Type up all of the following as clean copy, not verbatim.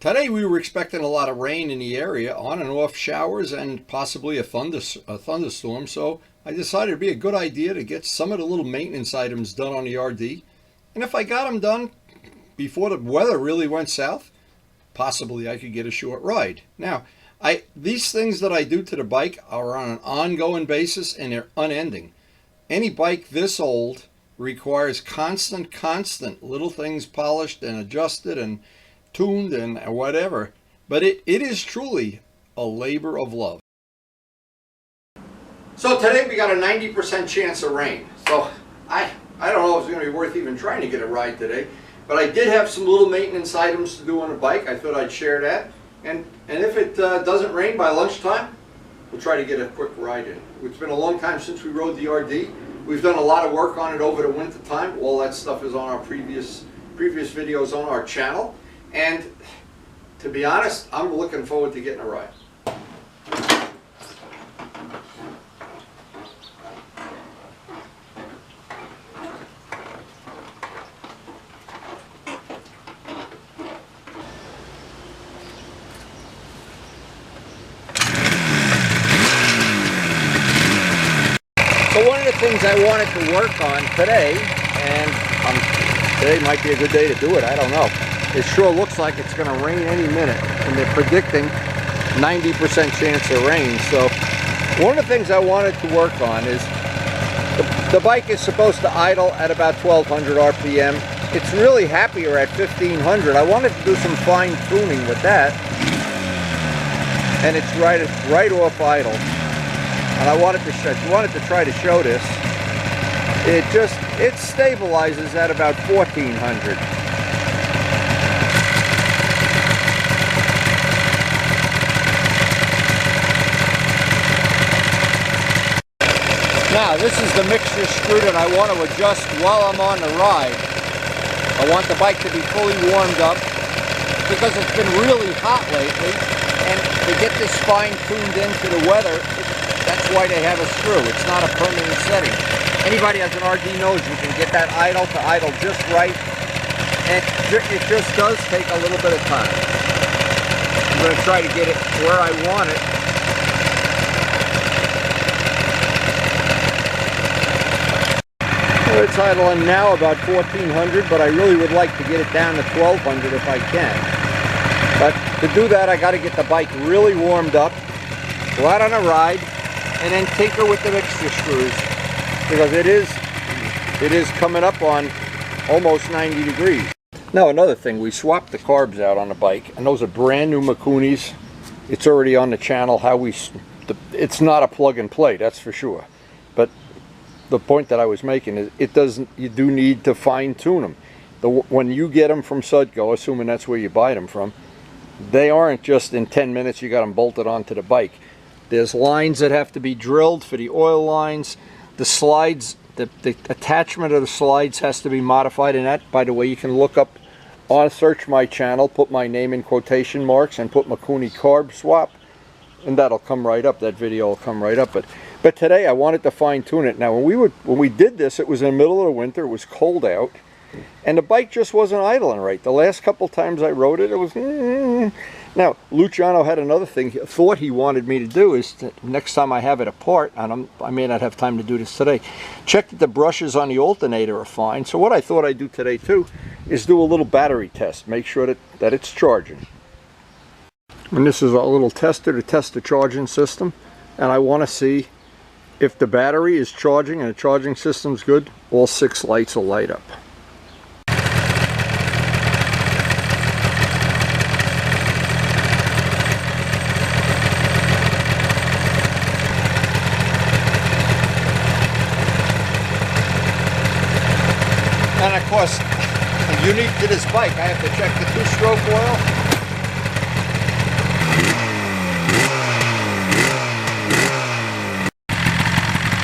Today we were expecting a lot of rain in the area, on and off showers and possibly a thunderstorm, so I decided it'd be a good idea to get some of the little maintenance items done on the RD. And if I got them done before the weather really went south, possibly I could get a short ride. Now, these things that I do to the bike are on an ongoing basis and they're unending. Any bike this old requires constant little things polished and adjusted and tuned and whatever, but it is truly a labor of love. So today we got a 90% chance of rain, so I don't know if it's going to be worth even trying to get a ride today, but I did have some little maintenance items to do on the bike. I thought I'd share that, and if it doesn't rain by lunchtime, we'll try to get a quick ride in. It's been a long time since we rode the RD. We've done a lot of work on it over the winter time. All that stuff is on our previous videos on our channel. And to be honest, I'm looking forward to getting a ride. So one of the things I wanted to work on today, and today might be a good day to do it, I don't know. It sure looks like it's going to rain any minute, and they're predicting 90% chance of rain. So one of the things I wanted to work on is the bike is supposed to idle at about 1200 RPM. It's really happier at 1500. I wanted to do some fine tuning with that, and it's right off idle. And I wanted to try to show this. It stabilizes at about 1400. Now, this is the mixture screw that I want to adjust while I'm on the ride. I want the bike to be fully warmed up because it's been really hot lately, and to get this fine-tuned into the weather, that's why they have a screw. It's not a permanent setting. Anybody has an RD knows you can get that idle to idle just right, and it just does take a little bit of time. I'm going to try to get it where I want it. It's idling now about 1400, but I really would like to get it down to 1200 if I can. But to do that, I got to get the bike really warmed up, go out on a ride, and then tinker with the mixture screws, because it is coming up on almost 90 degrees. Now another thing, we swapped the carbs out on the bike, and those are brand new MIKUNIs. It's already on the channel how it's not a plug and play, that's for sure. But the point that I was making is you do need to fine tune them. When you get them from Sudco, assuming that's where you buy them from, they aren't just in 10 minutes you got them bolted onto the bike. There's lines that have to be drilled for the oil lines. The slides, the attachment of the slides has to be modified, and that, by the way, you can look up on search my channel, put my name in quotation marks and put MIKUNI carb swap, and that'll come right up. That video will come right up. But today I wanted to fine tune it. Now when we did this, it was in the middle of the winter, it was cold out, and the bike just wasn't idling right. The last couple times I rode it, it was Now Luciano had another thought he wanted me to do is next time I have it apart, and I may not have time to do this today, check that the brushes on the alternator are fine. So what I thought I'd do today too is do a little battery test, make sure that it's charging. And this is a little tester to test the charging system, and I want to see if the battery is charging and the charging system's good. All 6 lights will light up. And of course, unique to this bike, I have to check the 2-stroke oil.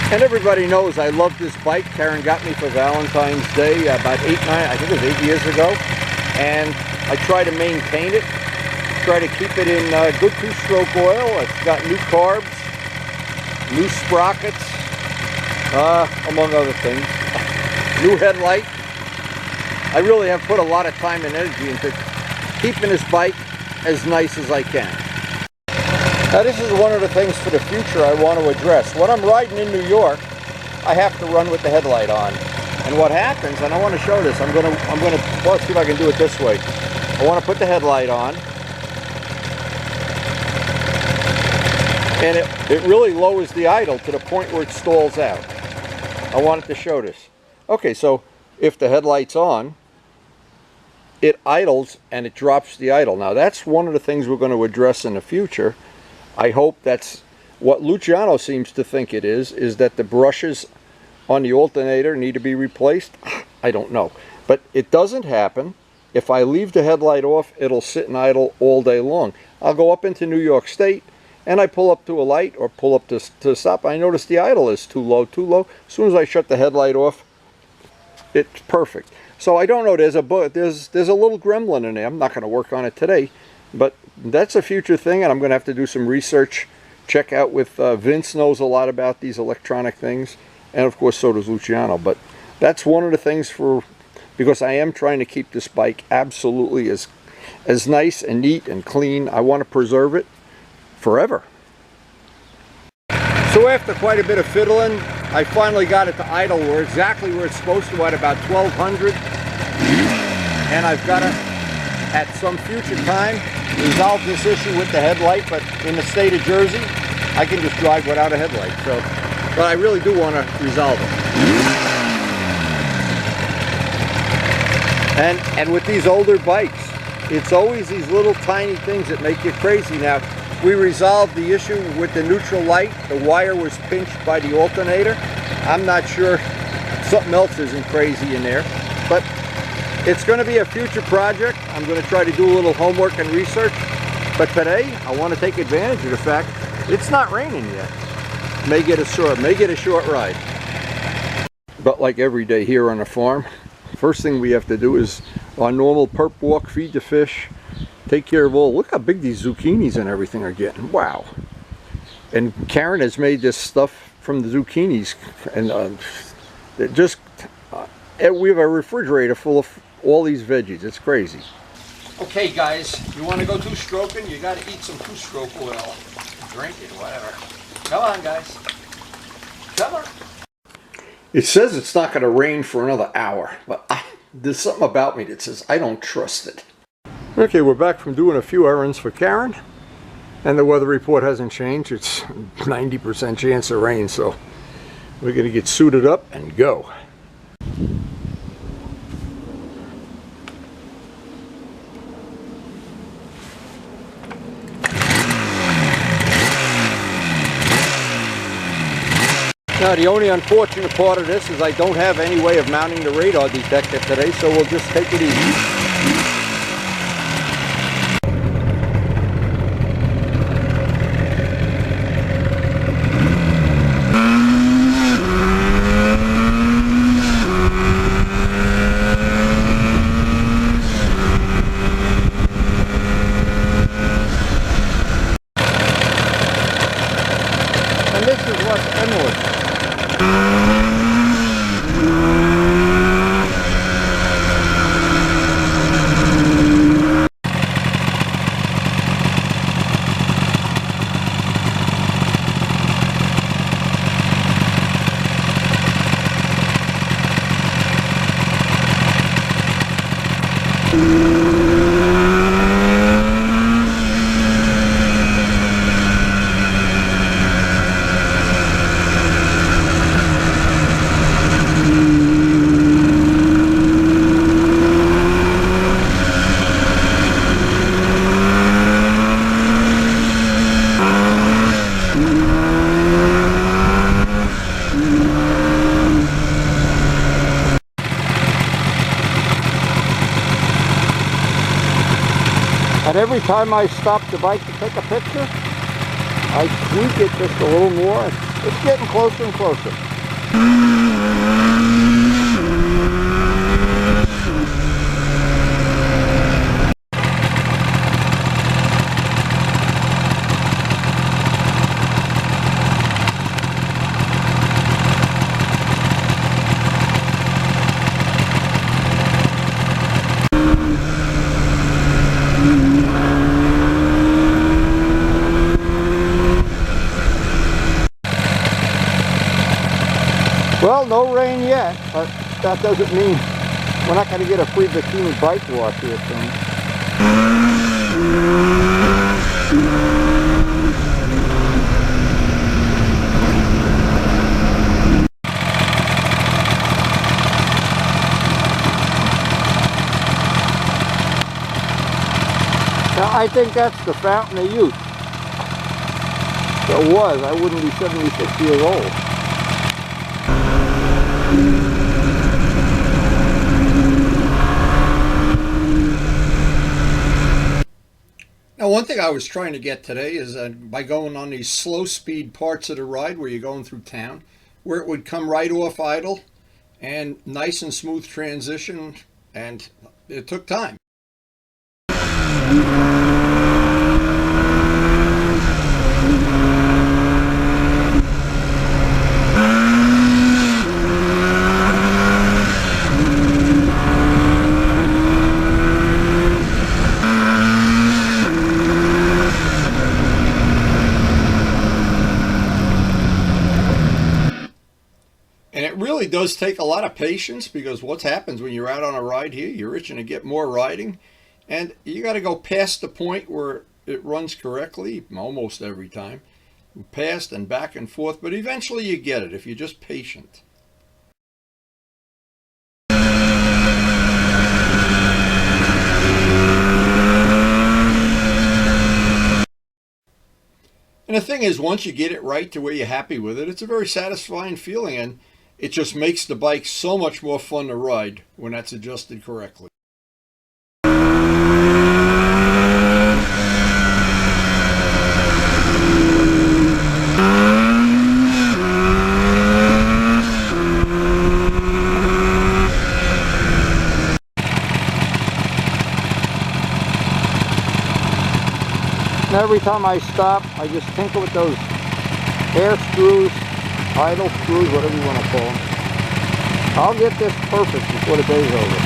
And everybody knows I love this bike. Karen got me for Valentine's Day about 8 years ago. And I try to maintain it, try to keep it in good 2-stroke oil. It's got new carbs, new sprockets, among other things. New headlight. I really have put a lot of time and energy into keeping this bike as nice as I can. Now this is one of the things for the future I want to address. When I'm riding in New York, I have to run with the headlight on. And what happens, and I want to show this, I'm gonna let's see if I can do it this way. I want to put the headlight on. And it really lowers the idle to the point where it stalls out. I wanted to show this. Okay, so if the headlight's on, it idles and it drops the idle. Now that's one of the things we're going to address in the future. I hope that's what Luciano seems to think it is that the brushes on the alternator need to be replaced. I don't know. But it doesn't happen. If I leave the headlight off, it'll sit and idle all day long. I'll go up into New York State and I pull up to a light or pull up to stop. I notice the idle is too low, too low. As soon as I shut the headlight off, it's perfect. So I don't know, there's a little gremlin in there. I'm not going to work on it today, but that's a future thing, and I'm going to have to do some research, check out with Vince knows a lot about these electronic things, and of course so does Luciano. But that's one of the things because I am trying to keep this bike absolutely as nice and neat and clean. I want to preserve it forever. So after quite a bit of fiddling, I finally got it to idle exactly where it's supposed to at about 1200, and I've got to, at some future time, resolve this issue with the headlight. But in the state of Jersey, I can just drive without a headlight. So, but I really do want to resolve it. And with these older bikes, it's always these little tiny things that make you crazy. Now, we resolved the issue with the neutral light. The wire was pinched by the alternator. I'm not sure something else isn't crazy in there, but it's going to be a future project. I'm going to try to do a little homework and research, but today I want to take advantage of the fact it's not raining yet. May get a short ride. But like every day here on the farm, first thing we have to do is our normal perp walk, feed the fish, take care of all. Look how big these zucchinis and everything are getting. Wow. And Karen has made this stuff from the zucchinis, and we have a refrigerator full of all these veggies. It's crazy. Okay guys, you want to go two-stroking? You got to eat some two-stroke oil. Drink it, whatever. Come on guys. Come on. It says it's not going to rain for another hour, but there's something about me that says I don't trust it. Okay, we're back from doing a few errands for Karen, and the weather report hasn't changed. It's 90% chance of rain, so we're going to get suited up and go. Now, the only unfortunate part of this is I don't have any way of mounting the radar detector today, so we'll just take it easy. And this is what's endless. And every time I stop the bike to take a picture, I tweak it just a little more. It's getting closer and closer. Well, no rain yet, but that doesn't mean we're not going to get a free bikini bike wash here soon. Now, I think that's the fountain of youth. If it was, I wouldn't be 76 years old. Now, one thing I was trying to get today is by going on these slow speed parts of the ride where you're going through town, where it would come right off idle and nice and smooth transition, and it took time. And it really does take a lot of patience, because what happens when you're out on a ride here, you're itching to get more riding, and you got to go past the point where it runs correctly almost every time. Past and back and forth, but eventually you get it if you're just patient. And the thing is, once you get it right to where you're happy with it, it's a very satisfying feeling, and it just makes the bike so much more fun to ride when that's adjusted correctly. And every time I stop, I just tinker with those air screws, idle screws, whatever you want to call them. I'll get this perfect before the day's over.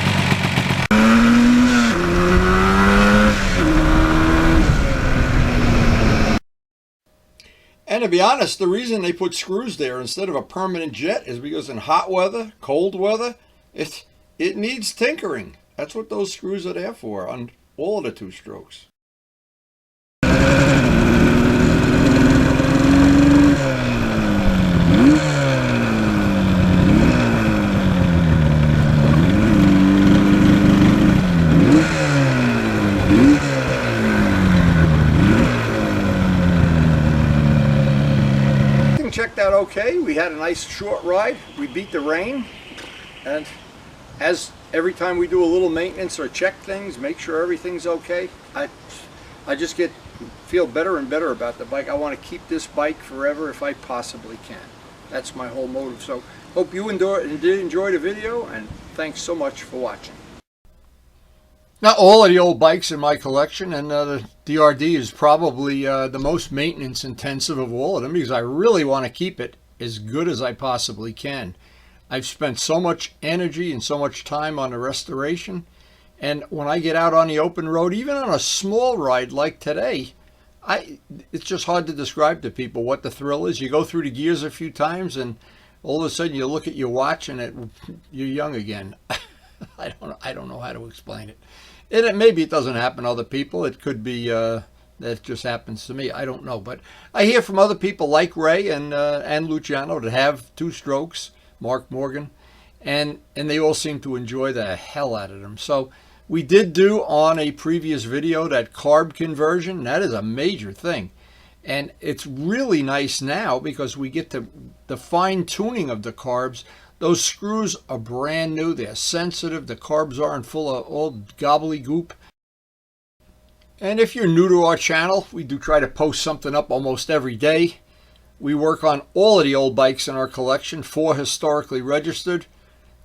And to be honest, the reason they put screws there instead of a permanent jet is because in hot weather, cold weather, it needs tinkering. That's what those screws are there for on all of the two-strokes. Checked out okay. We had a nice short ride. We beat the rain, and as every time we do a little maintenance or check things, make sure everything's okay, I just feel better and better about the bike. I want to keep this bike forever if I possibly can. That's my whole motive. So hope you did enjoy the video, and thanks so much for watching. Not all of the old bikes in my collection, and the DRD is probably the most maintenance intensive of all of them, because I really want to keep it as good as I possibly can. I've spent so much energy and so much time on the restoration, and when I get out on the open road, even on a small ride like today, it's just hard to describe to people what the thrill is. You go through the gears a few times, and all of a sudden you look at your watch and you're young again. I don't know how to explain it. Maybe it doesn't happen to other people. It could be that it just happens to me. I don't know. But I hear from other people like Ray and Luciano that have two strokes, Mark Morgan, and they all seem to enjoy the hell out of them. So we did do on a previous video that carb conversion. That is a major thing. And it's really nice now because we get the fine tuning of the carbs. Those screws are brand new. They're sensitive. The carbs aren't full of old gobbledygook. And if you're new to our channel, we do try to post something up almost every day. We work on all of the old bikes in our collection, 4 historically registered.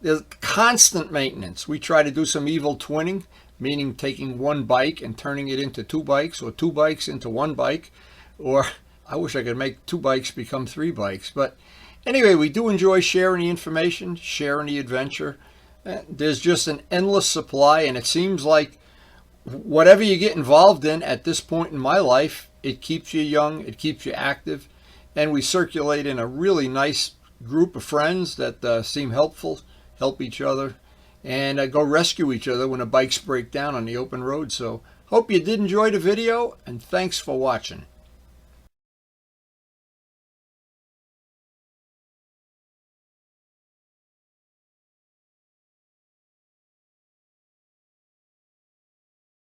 There's constant maintenance. We try to do some evil twinning, meaning taking one bike and turning it into 2 bikes, or 2 bikes into 1 bike. Or I wish I could make 2 bikes become 3 bikes. But anyway, we do enjoy sharing the information, sharing the adventure. There's just an endless supply, and it seems like whatever you get involved in at this point in my life, it keeps you young, it keeps you active, and we circulate in a really nice group of friends that seem helpful, help each other, and go rescue each other when the bikes break down on the open road. So hope you did enjoy the video, and thanks for watching.